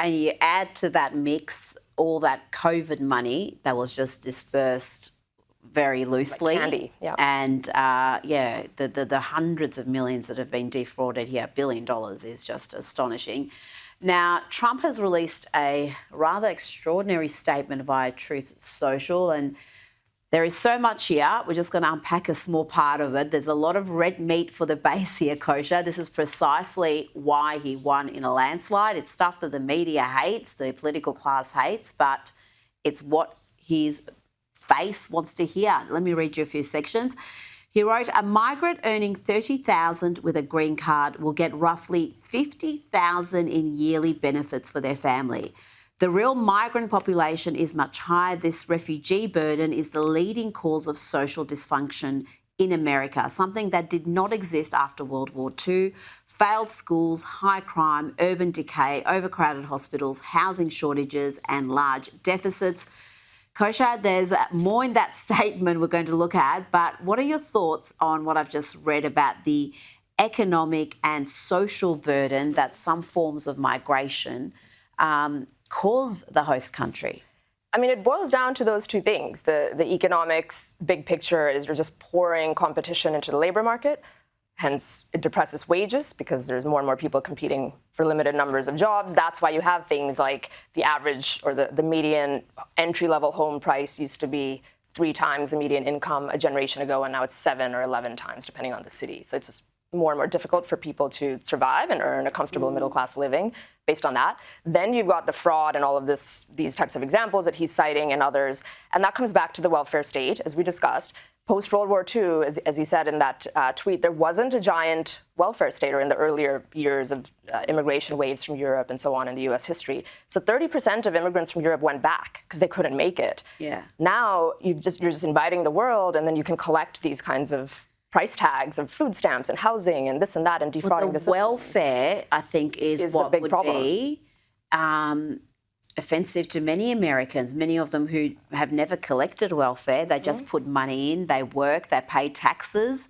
and you add to that mix all that COVID money that was just dispersed very loosely. Like candy, yeah. And, the hundreds of millions that have been defrauded here, $1 billion, is just astonishing. Now, Trump has released a rather extraordinary statement via Truth Social, and there is so much here. We're just going to unpack a small part of it. There's a lot of red meat for the base here, Kosha. This is precisely why he won in a landslide. It's stuff that the media hates, the political class hates, but it's what his base wants to hear. Let me read you a few sections. He wrote, a migrant earning $30,000 with a green card will get roughly $50,000 in yearly benefits for their family. The real migrant population is much higher. This refugee burden is the leading cause of social dysfunction in America, something that did not exist after World War II. Failed schools, high crime, urban decay, overcrowded hospitals, housing shortages and large deficits. Kosha, there's more in that statement we're going to look at, but what are your thoughts on what I've just read about the economic and social burden that some forms of migration cause the host country? I mean, it boils down to those two things. The economics big picture is you're just pouring competition into the labor market. Hence, it depresses wages because there's more and more people competing for limited numbers of jobs. That's why you have things like the average or the median entry-level home price used to be 3 times the median income a generation ago, and now it's 7 or 11 times, depending on the city. So it's just more and more difficult for people to survive and earn a comfortable middle-class living based on that. Then you've got the fraud and all of these types of examples that he's citing and others. And that comes back to the welfare state, as we discussed. Post-World War II, as he said in that tweet, there wasn't a giant welfare state, or in the earlier years of immigration waves from Europe and so on in the U.S. history. So 30% of immigrants from Europe went back because they couldn't make it. Yeah. Now you're just inviting the world, and then you can collect these kinds of price tags of food stamps and housing and this and that and defrauding the system. Welfare, I think, is what big would problem. be offensive to many Americans, many of them who have never collected welfare. They just put money in, they work, they pay taxes,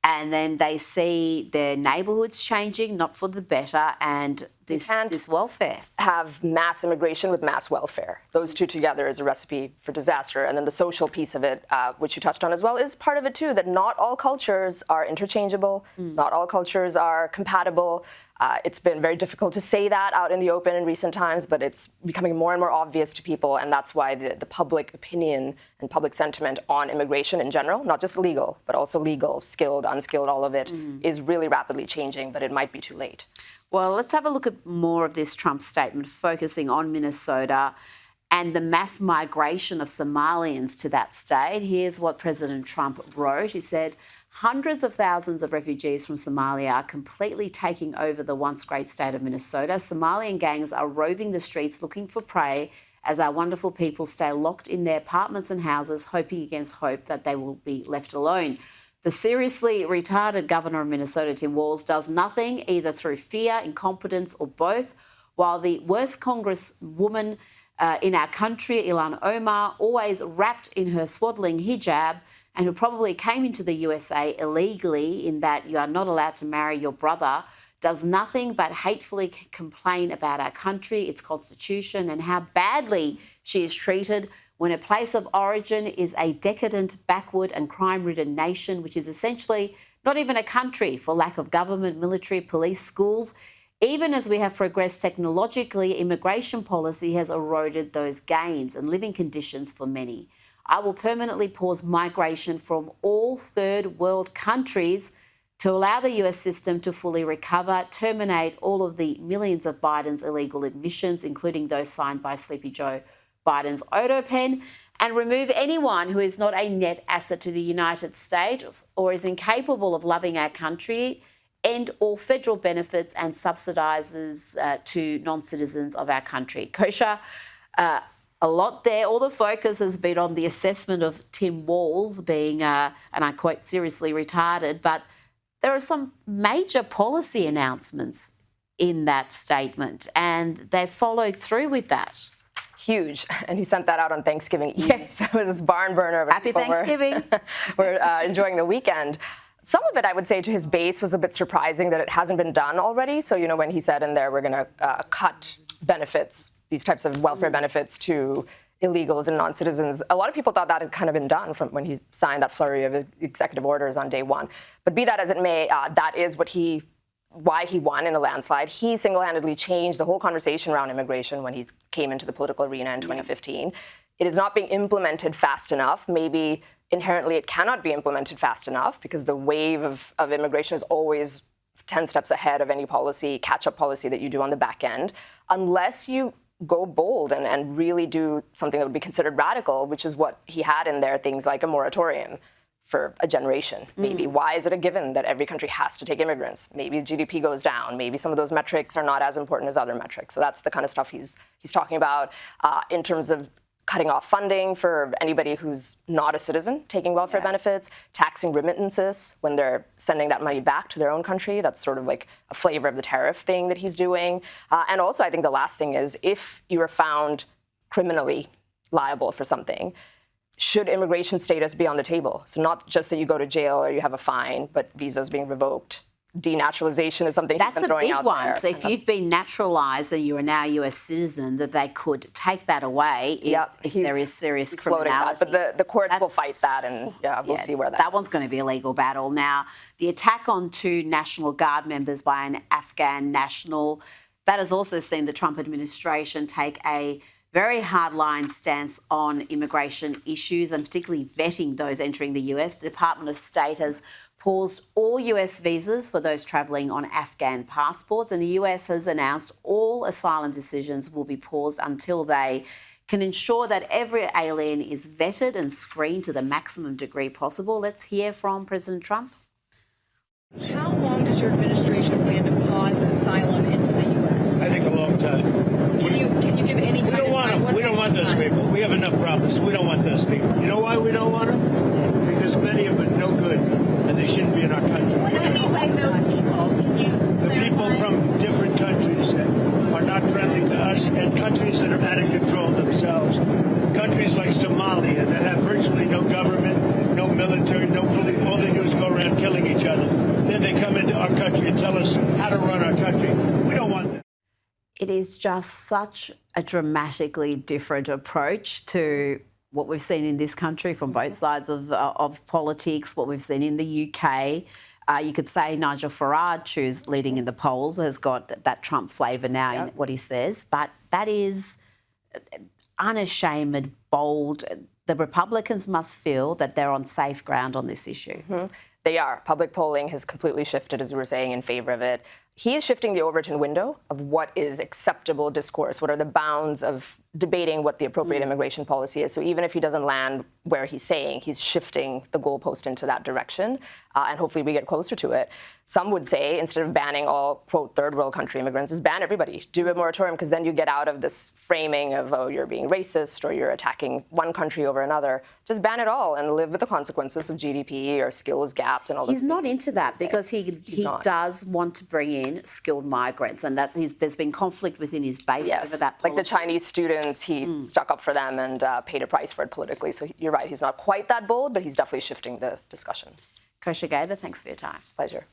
and then they see their neighbourhoods changing, not for the better, and this welfare. Have mass immigration with mass welfare. Those two together is a recipe for disaster. And then the social piece of it, which you touched on as well, is part of it too, that not all cultures are interchangeable, not all cultures are compatible. It's been very difficult to say that out in the open in recent times, but it's becoming more and more obvious to people, and that's why the public opinion and public sentiment on immigration in general, not just legal, but also legal, skilled, unskilled, all of it, is really rapidly changing, but it might be too late. Well, let's have a look at more of this Trump statement, focusing on Minnesota and the mass migration of Somalians to that state. Here's what President Trump wrote. He said, hundreds of thousands of refugees from Somalia are completely taking over the once great state of Minnesota. Somalian gangs are roving the streets looking for prey as our wonderful people stay locked in their apartments and houses, hoping against hope that they will be left alone. The seriously retarded governor of Minnesota, Tim Walz, does nothing, either through fear, incompetence, or both, while the worst congresswoman in our country, Ilhan Omar, always wrapped in her swaddling hijab, and who probably came into the USA illegally, in that you are not allowed to marry your brother, does nothing but hatefully complain about our country, its constitution, and how badly she is treated when her place of origin is a decadent, backward and crime-ridden nation, which is essentially not even a country for lack of government, military, police, schools. Even as we have progressed technologically, immigration policy has eroded those gains and living conditions for many. I will permanently pause migration from all third world countries to allow the US system to fully recover, terminate all of the millions of Biden's illegal admissions, including those signed by Sleepy Joe Biden's auto pen, and remove anyone who is not a net asset to the United States or is incapable of loving our country, end all federal benefits and subsidises to non-citizens of our country. Kosha, a lot there. All the focus has been on the assessment of Tim Walz being, and I quote, seriously retarded, but there are some major policy announcements in that statement, and they followed through with that. Huge. And he sent that out on Thanksgiving Eve. Yeah. So it was this barn burner. Happy Thanksgiving. We're enjoying the weekend. Some of it, I would say, to his base was a bit surprising that it hasn't been done already. So, you know, when he said in there, we're going to cut benefits, these types of welfare benefits to illegals and non-citizens. A lot of people thought that had kind of been done from when he signed that flurry of executive orders on day one. But be that as it may, that is why he won in a landslide. He single-handedly changed the whole conversation around immigration when he came into the political arena in 2015. It is not being implemented fast enough. Maybe inherently it cannot be implemented fast enough because the wave of immigration is always 10 steps ahead of any policy, catch-up policy that you do on the back end, unless you go bold and really do something that would be considered radical, which is what he had in there, things like a moratorium for a generation, maybe. Why is it a given that every country has to take immigrants? Maybe GDP goes down. Maybe some of those metrics are not as important as other metrics. So that's the kind of stuff he's talking about in terms of cutting off funding for anybody who's not a citizen, taking welfare benefits, taxing remittances when they're sending that money back to their own country. That's sort of like a flavor of the tariff thing that he's doing. And also, I think the last thing is if you are found criminally liable for something, should immigration status be on the table? So not just that you go to jail or you have a fine, but visas being revoked. Denaturalization is something that's he's been throwing out there. That's a big one. So if you've been naturalised and you are now a US citizen, that they could take that away if there is serious criminality. But the courts will fight that, and we'll see where that one's going to be a legal battle. Now, the attack on 2 National Guard members by an Afghan national, that has also seen the Trump administration take a very hardline stance on immigration issues and particularly vetting those entering the US. The Department of State has paused all US visas for those travelling on Afghan passports, and the US has announced all asylum decisions will be paused until they can ensure that every alien is vetted and screened to the maximum degree possible. Let's hear from President Trump. How long does your administration plan to pause asylum into the U.S.? I think a long time. Can you give any kind of time? We don't want those people. We have enough problems. We don't want those people. You know why we don't want them? Because many of them are no good, and they shouldn't be in our country. What do you mean by those people? Can you The people from different countries that are not friendly to us, and countries that are out of control themselves. Countries like Somalia that have virtually no government, no military, no police. All they do is go around killing each other. Then they come into our country and tell us how to run our country. We don't want that. It is just such a dramatically different approach to what we've seen in this country from both sides of politics, what we've seen in the UK. You could say Nigel Farage, who's leading in the polls, has got that Trump flavour now in what he says, but that is unashamed, bold. The Republicans must feel that they're on safe ground on this issue. They are. Public polling has completely shifted, as we were saying, in favour of it. He is shifting the Overton window of what is acceptable discourse, what are the bounds of debating what the appropriate immigration policy is. So even if he doesn't land where he's saying, he's shifting the goalpost into that direction, and hopefully we get closer to it. Some would say, instead of banning all, quote, third world country immigrants, is ban everybody. Do a moratorium, because then you get out of this framing of, oh, you're being racist or you're attacking one country over another. Just ban it all and live with the consequences of GDP or skills gaps and all that. He's not into that because he does want to bring in skilled migrants, and that there's been conflict within his base over that policy. Like the Chinese students, he stuck up for them and paid a price for it politically. So you're right, he's not quite that bold, but he's definitely shifting the discussion. Kosha Gada, thanks for your time. Pleasure.